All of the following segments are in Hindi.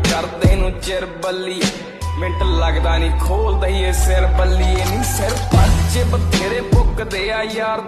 करदे नु चिर बल्ली मिंट लगदा नहीं खोल दईए सिर बल्ली नहीं सिर पर्चे बथेरे पुकदे आ यार।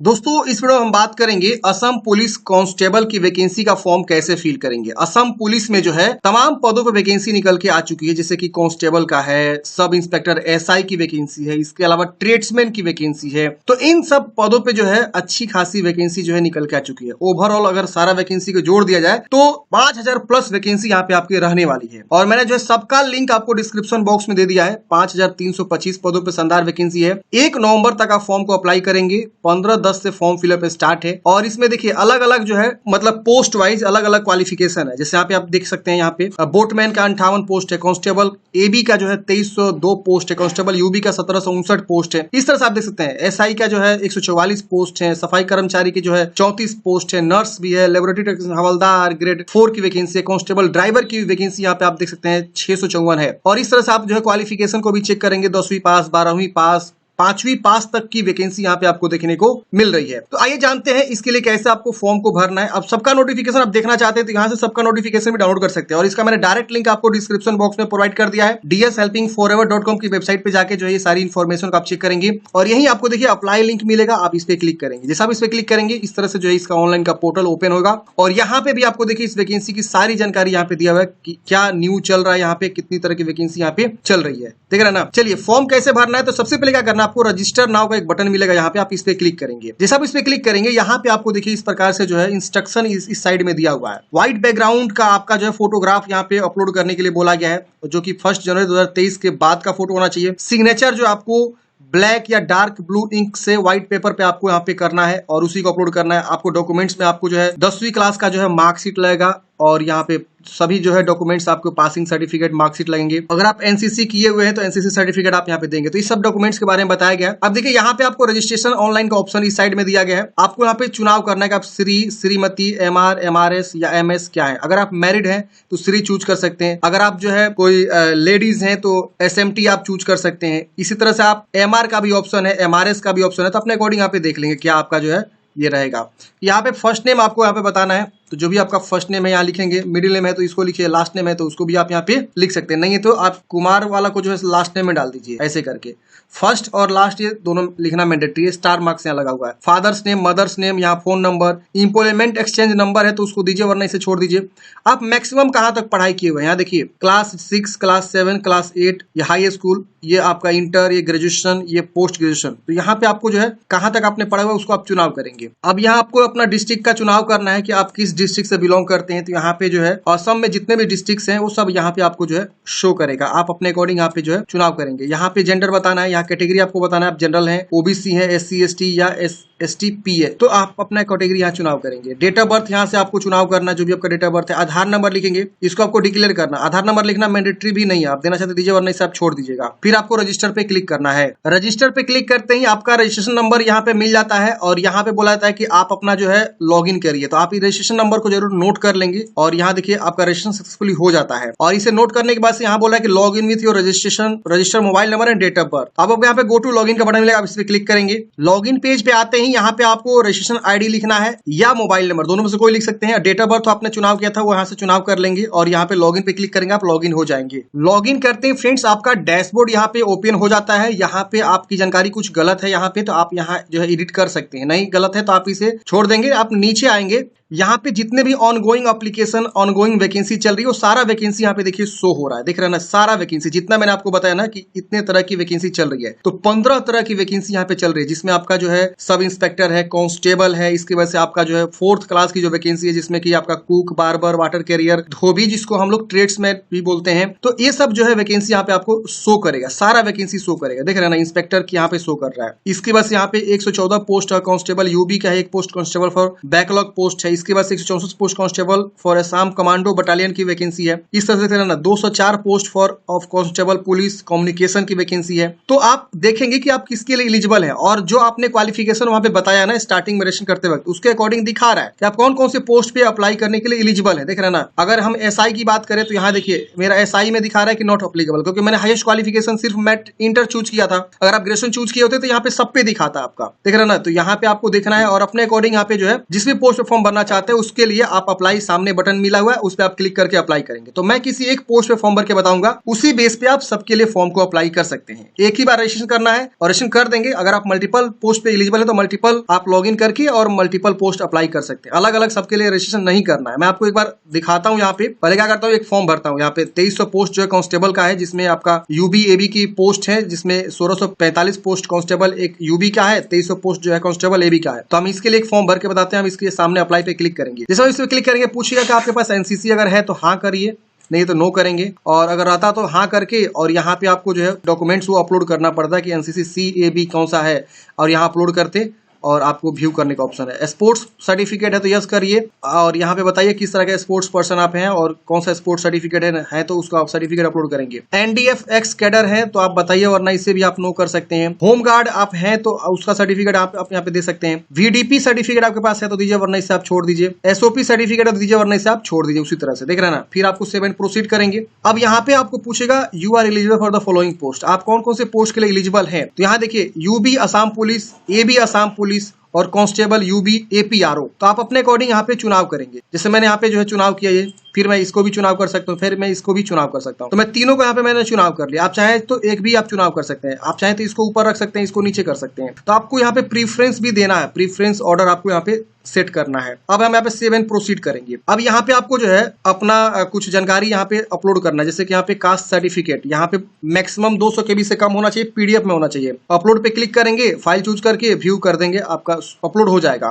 दोस्तों इस वीडियो में हम बात करेंगे असम पुलिस कांस्टेबल की वैकेंसी का फॉर्म कैसे फिल करेंगे। असम पुलिस में जो है तमाम पदों पर वैकेंसी निकल के आ चुकी है, जैसे कि कांस्टेबल का है, सब इंस्पेक्टर एसआई की वैकेंसी है, इसके अलावा ट्रेड्समैन की वैकेंसी है। तो इन सब पदों पे जो है अच्छी खासी वैकेंसी जो है निकल के आ चुकी है। ओवरऑल अगर सारा वैकेंसी को जोड़ दिया जाए तो 5000 प्लस वैकेंसी यहाँ पे आपकी रहने वाली है। और मैंने जो है सबका लिंक आपको डिस्क्रिप्शन बॉक्स में दे दिया है। 5325 पदों पर शानदार वैकेंसी है। 1 नवंबर तक आप फॉर्म को अप्लाई करेंगे। 15/10 से फॉर्म फिलअप स्टार्ट है। और इसमें देखिए अलग अलग जो है मतलब पोस्ट वाइज अलग अलग क्वालिफिकेशन है। जैसे यहाँ पे आप देख सकते हैं, यहाँ पे बोटमैन का 58 पोस्ट है, कांस्टेबल एबी का जो है 2302 पोस्ट है, कांस्टेबल यूबी का 1759 पोस्ट है। इस तरह से आप देख सकते हैं एसआई का जो है 144 पोस्ट है, सफाई कर्मचारी की जो है 34 पोस्ट है, नर्स भी है, लेबोरेटरी टेक्नीशियन हवलदार ग्रेड 4 की वैकेंसी है, कांस्टेबल ड्राइवर की वैकेंसी यहाँ पे आप देख सकते हैं 654 है। और इस तरह से आप जो है क्वालिफिकेशन को भी चेक करेंगे, 10वीं पास, 12वीं पास, 5वीं पास तक की वैकेंसी यहाँ पे आपको देखने को मिल रही है। तो आइए जानते हैं इसके लिए कैसे आपको फॉर्म को भरना है। अब सबका नोटिफिकेशन आप देखना चाहते हैं तो यहाँ से सबका नोटिफिकेशन भी डाउनलोड कर सकते हैं। और इसका मैंने डायरेक्ट लिंक आपको डिस्क्रिप्शन बॉक्स में प्रोवाइड कर दिया है। dshelpingforever.com की वेबसाइट पे जाके जो है ये सारी इन्फॉर्मेशन को आप चेक करेंगे और यही आपको देखिए अप्लाई लिंक मिलेगा, आप इस पे क्लिक करेंगे। जैसा आप इस पे क्लिक करेंगे इस तरह से जो है इसका ऑनलाइन का पोर्टल ओपन होगा और यहाँ पे भी आपको देखिए इस वैकेंसी की सारी जानकारी यहाँ पे दिया हुआ है कि क्या न्यू चल रहा है, यहाँ पे कितनी तरह की वैकेंसी यहाँ पे चल रही है, देख रहे हैं ना। चलिए फॉर्म कैसे भरना है, तो सबसे पहले क्या करना है, आपको रजिस्टर नाउ का एक बटन मिलेगा, यहाँ पे आप इस पे क्लिक करेंगे। जैसा आप इस पे क्लिक करेंगे यहाँ पे आपको देखिए इस प्रकार से जो है इंस्ट्रक्शन इस साइड में दिया हुआ है। व्हाइट बैकग्राउंड का आपका जो है फोटोग्राफ यहाँ पे अपलोड करने के लिए बोला गया है, जो कि 1 जनवरी 2023 के बाद का फोटो होना चाहिए। सिग्नेचर जो आपको ब्लैक या डार्क ब्लू इंक से व्हाइट पेपर पे आपको यहाँ पे करना है और उसी को अपलोड करना है। आपको डॉक्यूमेंट्स में आपको जो है 10वीं क्लास का जो है मार्कशीट लगेगा और यहाँ पे सभी जो है डॉक्यूमेंट्स आपको पासिंग सर्टिफिकेट, मार्कशीट लगेंगे। अगर आप एनसीसी किए हुए हैं तो एनसीसी सर्टिफिकेट आप यहाँ पे देंगे। तो इस सब डॉक्यूमेंट्स के बारे में बताया गया है। अब देखिए यहाँ पे आपको रजिस्ट्रेशन ऑनलाइन का ऑप्शन इस साइड में दिया गया है। आपको यहाँ पे चुनाव करना है कि आप श्री, श्रीमती, एमआर, एमआरएस या एमएस क्या है। अगर आप मैरिड हैं तो श्री चूज कर सकते हैं। अगर आप जो है कोई लेडीज हैं तो एसएमटी आप चूज कर सकते हैं। इसी तरह से आप एमआर का भी ऑप्शन है, एमआरएस का भी ऑप्शन है। तो अपने अकॉर्डिंग यहाँ पे देख लेंगे क्या आपका जो है ये रहेगा। यहाँ पे फर्स्ट नेम आपको यहाँ पे बताना है, तो जो भी आपका फर्स्ट नेम है यहाँ लिखेंगे, मिडिल नेम है तो इसको लिखिए, लास्ट नेम है तो उसको भी आप यहाँ पे लिख सकते हैं। नहीं है तो आप कुमार वाला को जो है लास्ट नेम में डाल दीजिए, ऐसे करके। फर्स्ट और लास्ट ये दोनों लिखना मैंडेटरी है। स्टार मार्क्स यहाँ लगा हुआ है। फादर्स नेम, मदर्स नेम, यहाँ phone number, employment exchange number है तो उसको दीजिए वरना इसे छोड़ दीजिए। आप मैक्सिमम कहाँ तक पढ़ाई किए हुए हैं, यहाँ देखिए क्लास 6, क्लास 7, क्लास 8, ये हाई स्कूल, ये आपका इंटर, ये ग्रेजुएशन, ये पोस्ट ग्रेजुएशन। तो यहाँ पे आपको जो है कहाँ तक आपने पढ़ा हुआ उसको आप चुनाव करेंगे। अब यहाँ आपको अपना डिस्ट्रिक्ट का चुनाव करना है कि आप किस डिस्ट्रिक्ट से बिलोंग करते हैं। तो यहाँ पे जो है असम में जितने भी डिस्ट्रिक्ट हैं वो सब यहाँ पे आपको जो है शो करेगा। आप अपने अकॉर्डिंग यहाँ पे जो है चुनाव करेंगे। यहाँ पे जेंडर बताना है, यहाँ कैटेगरी आपको बताना है, आप जनरल हैं, ओबीसी है, एससी एसटी या एसटीपी है तो आप अपना कैटेगरी यहाँ चुनाव करेंगे। डेट ऑफ बर्थ यहाँ से आपको चुनाव करना, जो भी आपका डेट ऑफ बर्थ है। आधार नंबर लिखेंगे, इसको आपको डिक्लेयर करना। आधार नंबर लिखना मैंडेटरी भी नहीं है, आप देना चाहते दीजिए वरना इसे आप छोड़ दीजिएगा। फिर आपको रजिस्टर पे क्लिक करना है। रजिस्टर पे क्लिक करते ही आपका रजिस्ट्रेशन नंबर यहाँ पे मिल जाता है और यहाँ पे बोला जाता है कि आप अपना जो है लॉग इन करिए। तो आप इस रजिस्ट्रेशन नंबर को जरूर नोट कर लेंगे और यहाँ देखिए आपका रजिस्ट्रेशन सक्सेसफुली हो जाता है। और इसे नोट करने के बाद से यहाँ बोला है कि log in with your registration, register mobile number and date of birth. अब यहाँ पे गो टू लॉग इन का बटन मिलेगा, आप इस पे क्लिक करेंगे। लॉग इन पेज पे आते ही यहाँ पे आपको रजिस्ट्रेशन आईडी लिखना है या मोबाइल नंबर, दोनों में से कोई लिख सकते हैं। डेट ऑफ बर्थ तो आपने चुनाव किया था वो यहाँ से चुनाव कर लेंगे और यहाँ पे लॉगिन पे क्लिक करेंगे, आप लॉगिन हो जाएंगे। लॉगिन करते ही फ्रेंड्स आपका डैशबोर्ड यहाँ पे ओपन हो जाता है। यहाँ पे आपकी जानकारी कुछ गलत है यहाँ पे तो आप यहाँ जो है एडिट कर सकते हैं, नहीं गलत है तो आप इसे छोड़ देंगे। आप नीचे आएंगे, यहाँ पे जितने भी ऑनगोइंग एप्लीकेशन, ऑनगोइंग वैकेंसी चल रही है वो सारा वैकेंसी यहाँ पे देखिए शो हो रहा है, देख रहे हैं ना। सारा वैकेंसी जितना मैंने आपको बताया ना कि इतने तरह की वैकेंसी चल रही है, तो 15 तरह की वैकेंसी यहाँ पे चल रही है, जिसमें आपका जो है सब इंस्पेक्टर है, कांस्टेबल है, इसकी वजह से आपका जो है 4th क्लास की जो वैकेंसी है जिसमें कि आपका कुक, बार्बर, वाटर कैरियर, धोबी जिसको हम लोग ट्रेड्समैन भी बोलते हैं। तो ये सब जो है वैकेंसी यहाँ पे आपको शो करेगा, सारा वैकेंसी शो करेगा, देख रहे हैं ना। इंस्पेक्टर की यहाँ पे शो कर रहा है। इसके बाद यहाँ पे 114 पोस्ट है कांस्टेबल यूबी का है, एक post constable for backlog post है। इसके बाद 164 post constable for Assam commando battalion की वैकेंसी है। इस तरह से ना 204 post for of constable police communication की वैकेंसी है। तो आप देखेंगे कि आप किसके लिए एलिजिबल हैं और जो आपने क्वालिफिकेशन वहां पे बताया ना स्टार्टिंग में रजिस्ट्रेशन करते वक्त, उसके अकॉर्डिंग दिखा रहा है कि आप कौन कौन से पोस्ट पे अप्लाई करने के लिए एलिजिबल है, देख रहे हैं ना। अगर हम एसआई की बात करें तो यहाँ देखिए मेरा एसआई में दिखा रहा है कि नॉट अप्लीकेबल, क्योंकि मैंने हाईएस्ट क्वालिफिकेशन सिर्फ मैट इंटर चूज किया था। अगर आप ग्रेजुएशन चूज किए होते तो यहाँ पे सब पे दिखाता आपका, देख रहे हैं ना। तो यहाँ पे आपको देखना है और अपने अकॉर्डिंग यहाँ पे जो है जिस भी पोस्ट पे फॉर्म भरना चाहते हैं उसके लिए आप अप्लाई सामने बटन मिला हुआ है, उस पर आप क्लिक करके अप्लाई करेंगे। तो मैं किसी एक पोस्ट पे फॉर्म भर के बताऊंगा, उसी बेस पे आप सबके लिए फॉर्म को अप्लाई कर सकते हैं। एक ही बार रजिस्ट्रेशन करना है और रजिस्ट्रेशन कर देंगे। अगर आप मल्टीपल पोस्ट पे एलिजिबल है तो मल्टीपल आप लॉग इन करके और मल्टीपल पोस्ट अप्लाई कर सकते हैं। अलग अलग सबके लिए रजिस्ट्रेशन नहीं करना है। मैं आपको एक बार दिखाता हूँ। यहाँ पे पहले क्या करता हूँ, एक फॉर्म भरता हूँ। यहाँ पे 2300 पोस्ट जो है कांस्टेबल का है, जिसमें आपका यूबी एबी की पोस्ट है, जिसमें 1645 पोस्ट कांस्टेबल एक यूबी का है, 2300 पोस्ट जो है कांस्टेबल एबी का है। तो हम इसके लिए एक फॉर्म भर के बताते हैं। हम इसके सामने अप्लाई पे क्लिक करेंगे। जैसे हम इस पे क्लिक करेंगे पूछेगा कि आपके पास एनसीसी अगर है तो हाँ करिए, नहीं तो नो करेंगे, और अगर आता तो हाँ करके, और यहाँ पे आपको जो है डॉक्यूमेंट्स वो अपलोड करना पड़ता है कि एनसीसी CAB कौन सा है, और यहाँ अपलोड करते और आपको व्यू करने का ऑप्शन है। स्पोर्ट्स सर्टिफिकेट है तो यस करिए, और यहाँ पे बताइए किस तरह का स्पोर्ट्स पर्सन आप हैं और कौन सा स्पोर्ट्स सर्टिफिकेट है तो उसका आप सर्टिफिकेट अपलोड करेंगे। NDF एक्स कैडर है तो आप बताइए, वरना इसे भी आप नो कर सकते हैं। होम गार्ड आप हैं तो उसका सर्टिफिकेट आप यहाँ पे दे सकते हैं। VDP सर्टिफिकेट आपके पास है तो दीजिए, वरना इसे आप छोड़ दीजिए। SOP सर्टिफिकेट है तो दीजिए, वरना इसे आप छोड़ दीजिए। उसी तरह से देख रहे हैं ना। फिर आपको 7 प्रोसीड करेंगे। अब यहाँ पे आपको पूछेगा you are eligible for the following post, आप कौन कौन से पोस्ट के लिए एलिजिबल हैं। तो यहाँ देखिए UB Assam police, AB Assam police और कांस्टेबल UB APRO। तो आप अपने अकॉर्डिंग यहाँ पे चुनाव करेंगे। जैसे मैंने यहाँ पे जो है चुनाव किया, ये फिर मैं इसको भी चुनाव कर सकता हूँ, फिर मैं इसको भी चुनाव कर सकता हूँ। तो मैं तीनों को यहाँ पे मैंने चुनाव कर लिया। आप चाहे तो एक भी आप चुनाव कर सकते हैं, आप चाहे तो इसको ऊपर रख सकते हैं, इसको नीचे कर सकते हैं। तो आपको यहाँ पे प्रीफरेंस भी देना है, प्रीफरेंस ऑर्डर आपको यहाँ पे सेट करना है। अब हम यहाँ पे 7 प्रोसीड करेंगे। अब यहाँ पे आपको जो है अपना कुछ जानकारी यहाँ पे अपलोड करना है। जैसे कि यहाँ पे कास्ट सर्टिफिकेट, यहाँ पे मैक्सिमम 200 KB से कम होना चाहिए, PDF में होना चाहिए। अपलोड पे क्लिक करेंगे, फाइल चूज करके व्यू कर देंगे, आपका अपलोड हो जाएगा।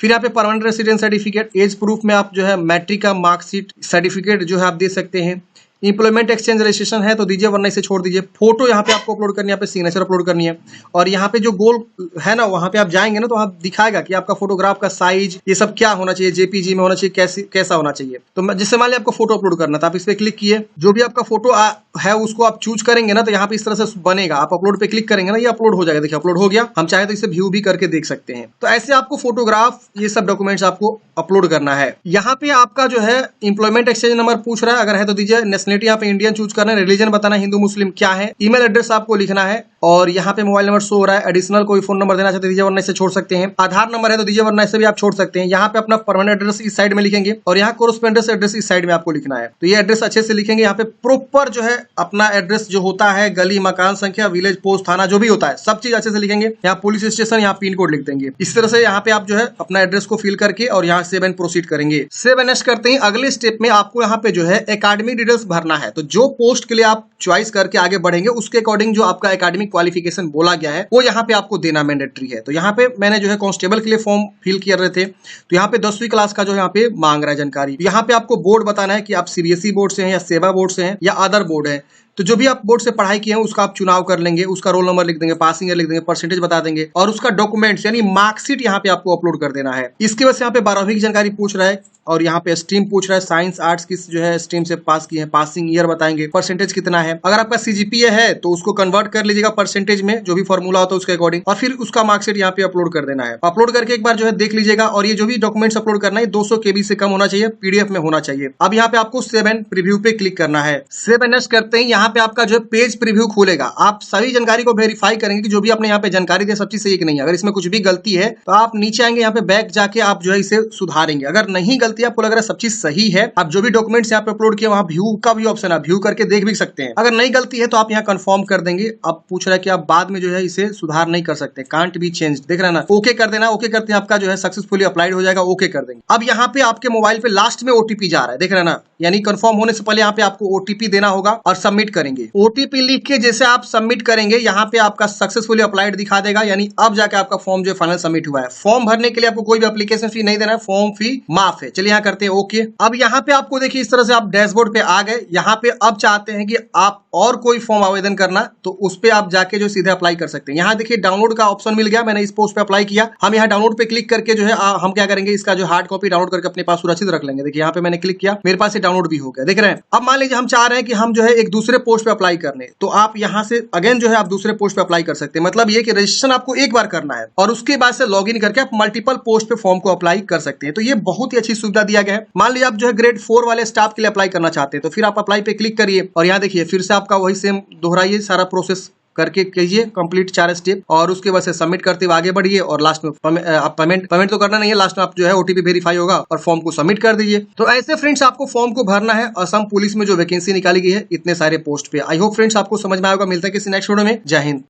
फिर यहाँ पे permanent resident certificate, age proof में आप जो है मैट्रिक का मार्कशीट सर्टिफिकेट जो है आप दे सकते हैं। इंप्लॉयमेंट एक्सचेंज रजिस्ट्रेशन है तो दीजिए, वरना इसे छोड़ दीजिए। फोटो यहाँ पे आपको अपलोड करनी है, यहाँ पे सिग्नेचर अपलोड करनी है। और यहाँ पे जो गोल है ना, वहाँ पे आप जाएंगे ना तो वहाँ दिखाएगा कि आपका फोटोग्राफ का साइज ये सब क्या होना चाहिए, JPG में होना चाहिए, कैसा होना चाहिए। तो जिससे मान लिया आपको फोटो अपलोड करना था, आप इस पे क्लिक किए, जो भी आपका फोटो है उसको आप चूज करेंगे ना, तो यहाँ पे इस तरह से बनेगा। आप अपलोड पे क्लिक करेंगे ना, ये अपलोड हो जाएगा। देखिए अपलोड हो गया। हम चाहे तो इसे व्यू भी करके देख सकते हैं। तो ऐसे आपको फोटोग्राफ ये सब डॉक्यूमेंट्स आपको अपलोड करना है। यहाँ पे आपका जो है इंप्लॉयमेंट एक्सचेंज नंबर पूछ रहा है, अगर है तो दीजिए। नेशनलिटी यहाँ पे इंडियन चूज करना है। रिलीजन बताना है, हिंदू मुस्लिम क्या है। ईमेल एड्रेस आपको लिखना है, और यहाँ पे मोबाइल नंबर शो हो रहा है। एडिशनल कोई फोन नंबर देना चाहते दीजिए, वरना इसे छोड़ सकते हैं। आधार नंबर है तो दीजिए, वरना इसे भी आप छोड़ सकते हैं। यहाँ पे अपना परमानेंट एड्रेस इस साइड में लिखेंगे, और यहाँ कोरेस्पोंडेंस एड्रेस इस साइड में आपको लिखना है। तो ये एड्रेस अच्छे से लिखेंगे। यहाँ पे प्रॉपर जो है अपना एड्रेस जो होता है, गली, मकान संख्या, विलेज, पोस्ट, थाना जो भी होता है, सब चीज अच्छे से लिखेंगे। यहाँ पुलिस स्टेशन, यहाँ पिन कोड लिख देंगे। इस तरह से यहाँ पे आप जो है अपना एड्रेस को फिल करके और यहाँ 7 प्रोसीड करेंगे। 7 करते ही अगले स्टेप में आपको यहाँ पे जो है एकेडमिक डिटेल्स भरना है। तो जो पोस्ट के लिए आप चॉइस करके आगे बढ़ेंगे उसके अकॉर्डिंग जो आपका एकेडमिक क्वालिफिकेशन बोला गया है वो यहाँ पे आपको देना मैंडेटरी है। तो यहाँ पे मैंने जो है कांस्टेबल के लिए फॉर्म फिल कर रहे थे, तो यहाँ पे 10वीं क्लास का जो यहाँ पे मांग रहा है जानकारी। यहाँ पे आपको बोर्ड बताना है कि आप CBSE बोर्ड से हैं या सेवा बोर्ड से हैं या अदर बोर्ड है। तो जो भी आप बोर्ड से पढ़ाई किए हैं उसका आप चुनाव कर लेंगे, उसका रोल नंबर लिख देंगे, पासिंग ईयर लिख देंगे, परसेंटेज बता देंगे, और उसका डॉक्यूमेंट्स यानी मार्कशीट यहाँ पे आपको अपलोड कर देना है। इसके वजह से यहाँ पे 12वीं की जानकारी पूछ रहा है, और यहाँ पे स्ट्रीम पूछ रहा है, साइंस आर्ट्स किस जो है स्ट्रीम से पास किए हैं, पासिंग ईयर बताएंगे, परसेंटेज कितना है। अगर आपका CGPA है तो उसको कन्वर्ट कर लीजिएगा परसेंटेज में, जो भी फॉर्मूला होता है उसके अकॉर्डिंग, और फिर उसका मार्कशीट यहाँ पे अपलोड कर देना है। अपलोड करके एक बार जो है देख लीजिएगा, और ये जो भी डॉक्यूमेंट्स अपलोड करना है 200 KB से कम होना चाहिए, PDF में होना चाहिए। अब यहाँ पे आपको 7 प्रीव्यू पे क्लिक करना है। 7 करते ही यहाँ पे आपका जो है पेज प्रीव्यू खुलेगा। आप सभी जानकारी को वेरीफाई करेंगे कि जो भी आपने यहाँ पे जानकारी दी सब चीज सही कि नहीं है। अगर इसमें कुछ भी गलती है तो आप नीचे आएंगे, यहाँ पे बैक जाके आप जो है इसे सुधारेंगे। अगर नहीं गलती आपको लग रहा है सब चीज सही है, आप जो भी डॉक्यूमेंट्स यहाँ पे अपलोड किए वहाँ व्यू का भी ऑप्शन है, व्यू करके देख भी सकते हैं। अगर नहीं गलती है तो आप यहाँ कंफर्म कर देंगे। अब पूछ रहा है कि आप बाद में जो है इसे सुधार नहीं कर सकते, कांट बी चेंज, देख रहे हैं ना। ओके कर देना। ओके करते हैं आपका जो है सक्सेसफुली अप्लाइड हो जाएगा। ओके कर देंगे। अब यहाँ पे आपके मोबाइल पे लास्ट में OTP जा रहा है, देख रहे हैं ना, यानी कंफर्म होने से पहले यहाँ पे आपको OTP देना होगा और सबमिट करेंगे। OTP लिख के जैसे आप सबमिट करेंगे यहाँ पे आपका सक्सेसफुली अप्लाइड दिखा देगा, यानी अब जाके आपका फॉर्म जो फाइनल सबमिट हुआ है। फॉर्म भरने के लिए आपको कोई भी एप्लीकेशन फी नहीं देना है, फॉर्म फी माफ है। चलिए यहाँ करते हैं ओके। अब यहाँ पे आपको देखिए इस तरह से आप डैशबोर्ड पे आ गए। यहाँ पे अब चाहते हैं कि आप और कोई फॉर्म आवेदन करना, तो उस पे आप जाके जो सीधे अप्लाई कर सकते हैं। यहाँ देखिए डाउनलोड का ऑप्शन मिल गया, मैंने इस पोस्ट पे अप्लाई किया। हम यहाँ डाउनलोड पे क्लिक करके जो है हम क्या करेंगे, इसका जो हार्ड कॉपी डाउनलोड करके अपने पास सुरक्षित रख लेंगे। देखिए यहाँ पे मैंने क्लिक किया, मेरे पास ये डाउनलोड भी हो गया, देख रहे हैं। अब मान लीजिए हम चाह रहे हैं कि हम जो है एक दूसरे पोस्ट पे अप्लाई करने, तो आप यहाँ से अगेन जो है आप दूसरे पोस्ट पे अप्लाई कर सकते हैं। मतलब ये कि रजिस्ट्रेशन आपको एक बार करना है और उसके बाद से लॉग इन करके आप मल्टीपल पोस्ट पे फॉर्म को अप्लाई कर सकते हैं। तो ये बहुत ही अच्छी सुविधा दिया गया है। मान लीजिए आप जो है ग्रेड 4 वाले स्टाफ के लिए अप्लाई करना चाहते हैं, तो फिर आप अप्लाई पे क्लिक करिए और यहाँ देखिए फिर से आपका वही सेम दोहराइए सारा प्रोसेस। करके कीजिए कंप्लीट 4 स्टेप, और उसके बाद से सबमिट करते हुए आगे बढ़िए, और लास्ट में आप पेमेंट तो करना नहीं है, लास्ट में आप जो है ओटीपी वेरीफाई होगा और फॉर्म को सबमिट कर दीजिए। तो ऐसे फ्रेंड्स आपको फॉर्म को भरना है असम पुलिस में जो वैकेंसी निकाली गई है इतने सारे पोस्ट पे। आई होप फ्रेंड्स आपको समझ में आएगा। मिलता है किसी नेक्स्ट वीडियो में। जय हिंद।